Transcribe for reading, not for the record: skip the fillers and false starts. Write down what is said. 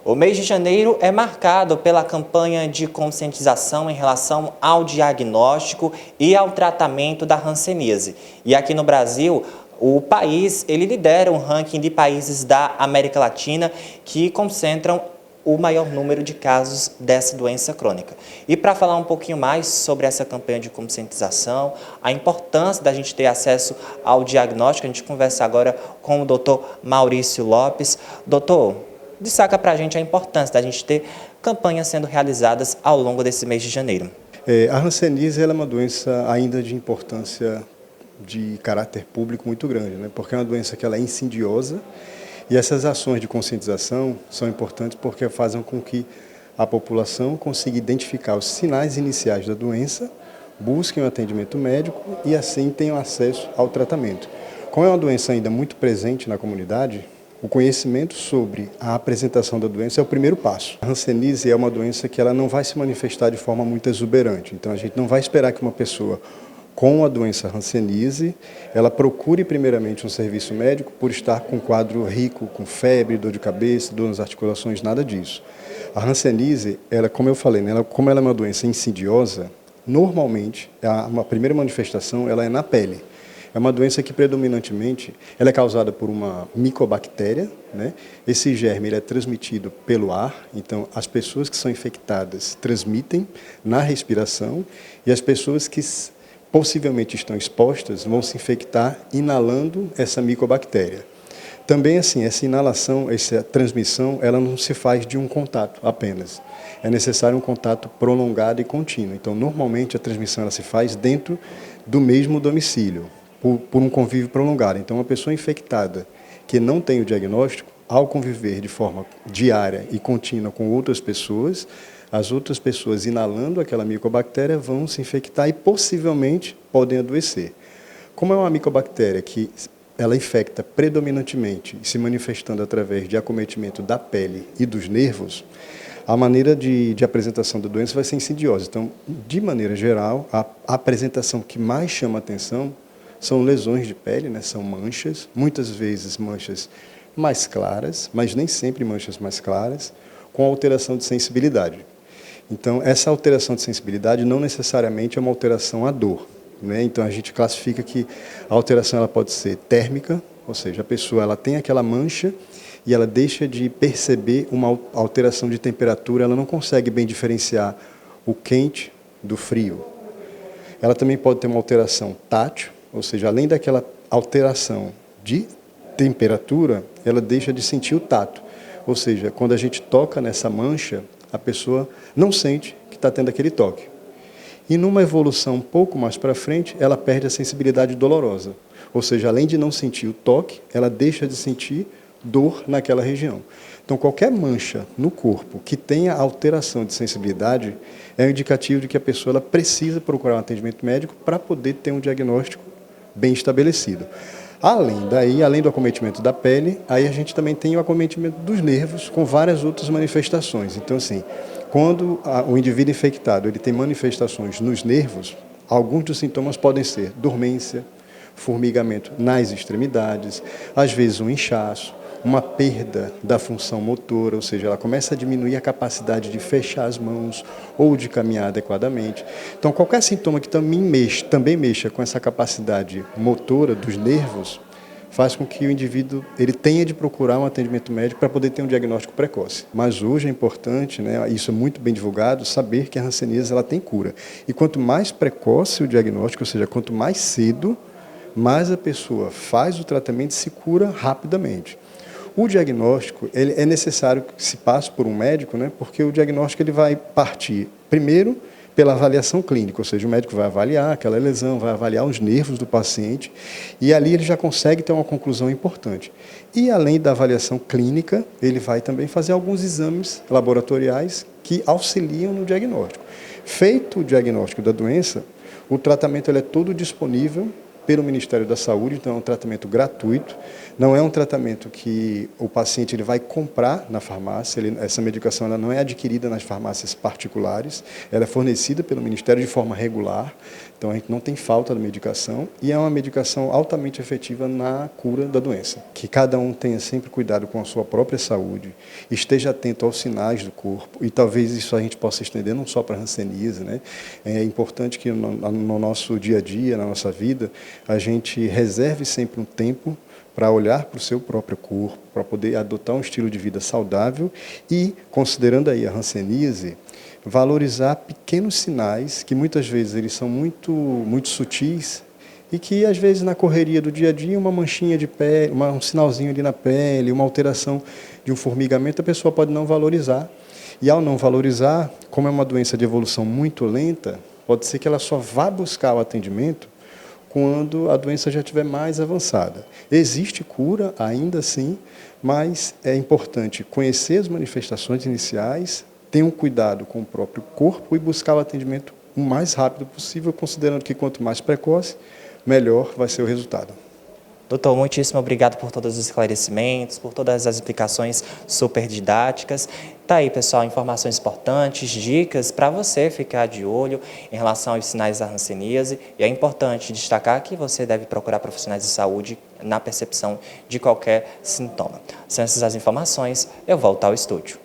O mês de janeiro é marcado pela campanha de conscientização em relação ao diagnóstico e ao tratamento da hanseníase. E aqui no Brasil, o país ele lidera um ranking de países da América Latina que concentram o maior número de casos dessa doença crônica. E para falar um pouquinho mais sobre essa campanha de conscientização, a importância da gente ter acesso ao diagnóstico, a gente conversa agora com o Dr. Maurício Lopes. Doutor, destaca para a gente a importância da gente ter campanhas sendo realizadas ao longo desse mês de janeiro. A hanseníase ela é uma doença ainda de importância de caráter público muito grande, né? Porque é uma doença que ela é insidiosa e essas ações de conscientização são importantes porque fazem com que a população consiga identificar os sinais iniciais da doença, busquem o atendimento médico e assim tenham acesso ao tratamento. Como é uma doença ainda muito presente na comunidade, o conhecimento sobre a apresentação da doença é o primeiro passo. A hanseníase é uma doença que ela não vai se manifestar de forma muito exuberante, então a gente não vai esperar que uma pessoa com a doença hanseníase, ela procure primeiramente um serviço médico por estar com um quadro rico, com febre, dor de cabeça, dor nas articulações, nada disso. A hanseníase, ela, como eu falei, né, como ela é uma doença insidiosa, normalmente, uma primeira manifestação ela é na pele. É uma doença que predominantemente ela é causada por uma micobactéria, né? Esse germe ele é transmitido pelo ar, então as pessoas que são infectadas transmitem na respiração e as pessoas que possivelmente estão expostas vão se infectar inalando essa micobactéria. Também assim, essa inalação, essa transmissão, ela não se faz de um contato apenas. É necessário um contato prolongado e contínuo. Então, normalmente a transmissão ela se faz dentro do mesmo domicílio, por um convívio prolongado. Então, uma pessoa infectada que não tem o diagnóstico, ao conviver de forma diária e contínua com outras pessoas, as outras pessoas inalando aquela micobactéria vão se infectar e possivelmente podem adoecer. Como é uma micobactéria que ela infecta predominantemente, se manifestando através de acometimento da pele e dos nervos, a maneira de apresentação da doença vai ser insidiosa. Então, de maneira geral, a apresentação que mais chama atenção são lesões de pele, né? São manchas, muitas vezes manchas mais claras, mas nem sempre manchas mais claras, com alteração de sensibilidade. Então, essa alteração de sensibilidade não necessariamente é uma alteração à dor, né? Então, a gente classifica que a alteração ela pode ser térmica, ou seja, a pessoa ela tem aquela mancha e ela deixa de perceber uma alteração de temperatura, ela não consegue bem diferenciar o quente do frio. Ela também pode ter uma alteração tátil, ou seja, além daquela alteração de temperatura, ela deixa de sentir o tato. Ou seja, quando a gente toca nessa mancha, a pessoa não sente que está tendo aquele toque. E numa evolução um pouco mais para frente, ela perde a sensibilidade dolorosa. Ou seja, além de não sentir o toque, ela deixa de sentir dor naquela região. Então, qualquer mancha no corpo que tenha alteração de sensibilidade é um indicativo de que a pessoa ela precisa procurar um atendimento médico para poder ter um diagnóstico bem estabelecido. Além do acometimento da pele, aí a gente também tem o acometimento dos nervos com várias outras manifestações. Então, assim, quando o indivíduo infectado ele tem manifestações nos nervos, alguns dos sintomas podem ser dormência, formigamento nas extremidades, às vezes um inchaço, uma perda da função motora, ou seja, ela começa a diminuir a capacidade de fechar as mãos ou de caminhar adequadamente. Então, qualquer sintoma que também mexa com essa capacidade motora dos nervos, faz com que o indivíduo ele tenha de procurar um atendimento médico para poder ter um diagnóstico precoce. Mas hoje é importante, né, isso é muito bem divulgado, saber que a hanseníase ela tem cura. E quanto mais precoce o diagnóstico, ou seja, quanto mais cedo, mais a pessoa faz o tratamento e se cura rapidamente. O diagnóstico ele é necessário que se passe por um médico, né, porque o diagnóstico ele vai partir, primeiro, pela avaliação clínica, ou seja, o médico vai avaliar aquela lesão, vai avaliar os nervos do paciente, e ali ele já consegue ter uma conclusão importante. E, além da avaliação clínica, ele vai também fazer alguns exames laboratoriais que auxiliam no diagnóstico. Feito o diagnóstico da doença, o tratamento ele é todo disponível pelo Ministério da Saúde, então é um tratamento gratuito, não é um tratamento que o paciente ele vai comprar na farmácia, essa medicação ela não é adquirida nas farmácias particulares, ela é fornecida pelo Ministério de forma regular, então a gente não tem falta da medicação e é uma medicação altamente efetiva na cura da doença. Que cada um tenha sempre cuidado com a sua própria saúde, esteja atento aos sinais do corpo e talvez isso a gente possa estender não só para a hanseníase, né? É importante que no nosso dia a dia, na nossa vida, a gente reserve sempre um tempo para olhar para o seu próprio corpo, para poder adotar um estilo de vida saudável e, considerando aí a hanseníase, valorizar pequenos sinais que muitas vezes eles são muito sutis e que às vezes na correria do dia a dia uma manchinha de pele, um sinalzinho ali na pele, uma alteração de um formigamento, a pessoa pode não valorizar. E ao não valorizar, como é uma doença de evolução muito lenta, pode ser que ela só vá buscar o atendimento quando a doença já estiver mais avançada. Existe cura, ainda assim, mas é importante conhecer as manifestações iniciais, ter um cuidado com o próprio corpo e buscar o atendimento o mais rápido possível, considerando que quanto mais precoce, melhor vai ser o resultado. Doutor, muitíssimo obrigado por todos os esclarecimentos, por todas as explicações super didáticas. Tá aí, pessoal, informações importantes, dicas para você ficar de olho em relação aos sinais da hanseníase. E é importante destacar que você deve procurar profissionais de saúde na percepção de qualquer sintoma. Sem essas informações, eu volto ao estúdio.